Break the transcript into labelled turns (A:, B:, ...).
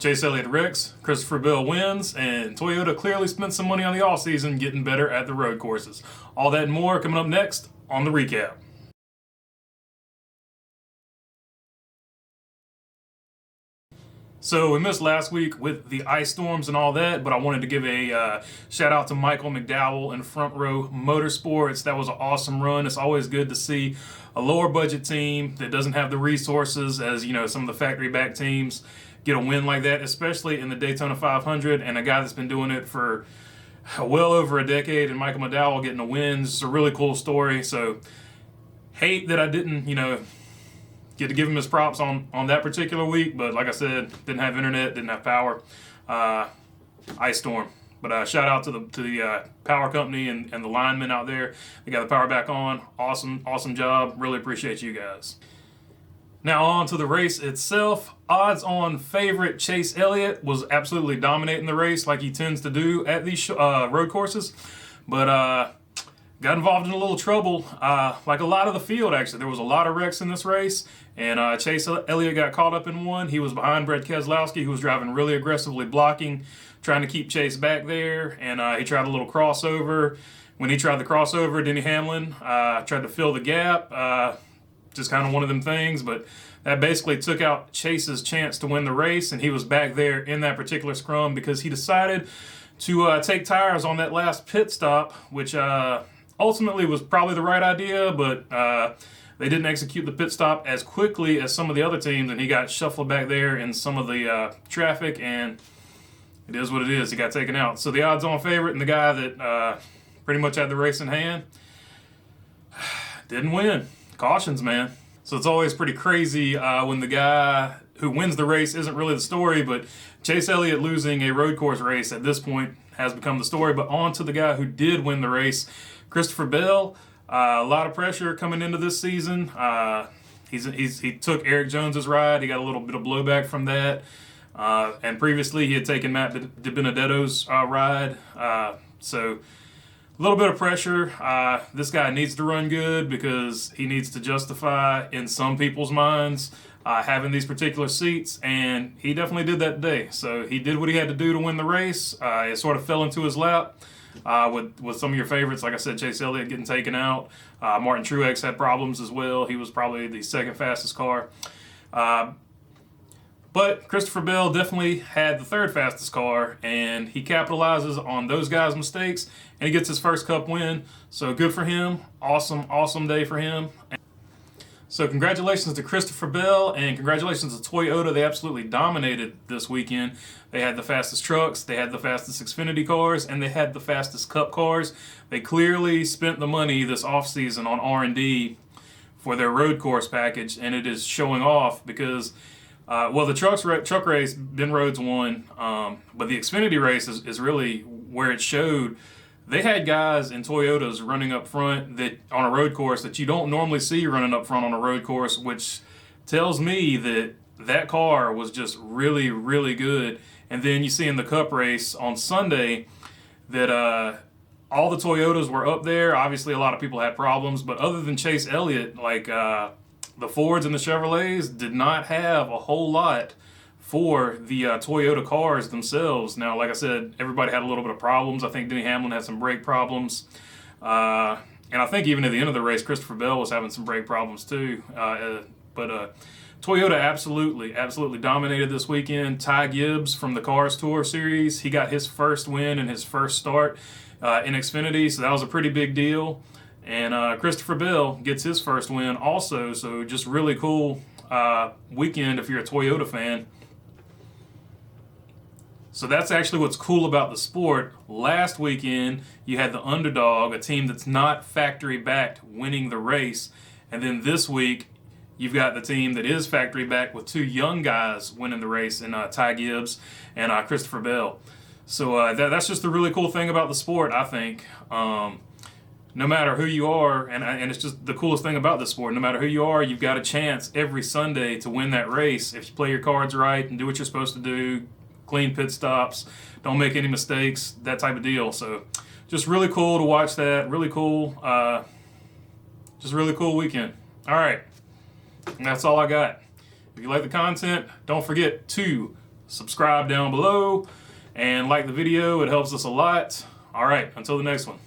A: Chase Elliott wrecks, Christopher Bell wins, and Toyota clearly spent some money on the offseason getting better at the road courses. All that and more coming up next on the recap. So we missed last week with the ice storms and all that, but I wanted to give a shout out to Michael McDowell and Front Row Motorsports. That was an awesome run. It's always good to see a lower budget team that doesn't have the resources as, you know, some of the factory back teams get a win like that, especially in the Daytona 500, and a guy that's been doing it for well over a decade, and Michael McDowell getting a win. It's a really cool story. So hate that I didn't, get to give him his props on that particular week, but like I said, didn't have internet, didn't have power, ice storm. But shout out to the power company and the linemen out there. They got the power back on. Awesome job. Really appreciate you guys. Now on to the race itself. Odds on favorite Chase Elliott was absolutely dominating the race like he tends to do at these road courses, but got involved in a little trouble, like a lot of the field actually. There was a lot of wrecks in this race, and Chase Elliott got caught up in one. He was behind Brett Keselowski, who was driving really aggressively, blocking, trying to keep Chase back there, and he tried a little crossover. When he tried the crossover, Denny Hamlin tried to fill the gap, just kind of one of them things, but that basically took out Chase's chance to win the race, and he was back there in that particular scrum because he decided to take tires on that last pit stop, which ultimately was probably the right idea, but they didn't execute the pit stop as quickly as some of the other teams, and he got shuffled back there in some of the traffic, and it is what it is. He got taken out. So the odds-on favorite and the guy that pretty much had the race in hand didn't win. Cautions, man. So it's always pretty crazy when the guy who wins the race isn't really the story, but Chase Elliott losing a road course race at this point has become the story. But on to the guy who did win the race, Christopher Bell. A lot of pressure coming into this season. He took Eric Jones's ride. He got a little bit of blowback from that. And previously he had taken Matt DiBenedetto's ride. So a little bit of pressure. This guy needs to run good because he needs to justify in some people's minds having these particular seats, and he definitely did that today. So he did what he had to do to win the race. It sort of fell into his lap with some of your favorites. Like I said, Chase Elliott getting taken out. Martin Truex had problems as well. He was probably the second fastest car. But Christopher Bell definitely had the third fastest car, and he capitalizes on those guys' mistakes, and he gets his first Cup win. So good for him. Awesome day for him. So congratulations to Christopher Bell, and congratulations to Toyota. They absolutely dominated this weekend. They had the fastest trucks, they had the fastest Xfinity cars, and they had the fastest Cup cars. They clearly spent the money this offseason on R&D for their road course package, and it is showing off because the truck race, Ben Rhodes won, but the Xfinity race is really where it showed. They had guys in Toyotas running up front that on a road course that you don't normally see running up front on a road course, which tells me that car was just really, really good. And then you see in the Cup race on Sunday that all the Toyotas were up there. Obviously, a lot of people had problems, but other than Chase Elliott, the Fords and the Chevrolets did not have a whole lot for the Toyota cars themselves. Now, like I said, everybody had a little bit of problems. I think Denny Hamlin had some brake problems. And I think even at the end of the race, Christopher Bell was having some brake problems too. But Toyota absolutely dominated this weekend. Ty Gibbs from the Cars Tour Series, he got his first win and his first start in Xfinity, so that was a pretty big deal. And Christopher Bell gets his first win also, so just really cool weekend if you're a Toyota fan. So that's actually what's cool about the sport. Last weekend, you had the underdog, a team that's not factory-backed, winning the race. And then this week, you've got the team that is factory-backed with two young guys winning the race in Ty Gibbs and Christopher Bell. So that's just the really cool thing about the sport, I think. No matter who you are, and it's just the coolest thing about this sport, no matter who you are, you've got a chance every Sunday to win that race if you play your cards right and do what you're supposed to do, clean pit stops, don't make any mistakes, that type of deal. So just really cool to watch that, really cool weekend. All right, and that's all I got. If you like the content, don't forget to subscribe down below and like the video. It helps us a lot. All right, until the next one.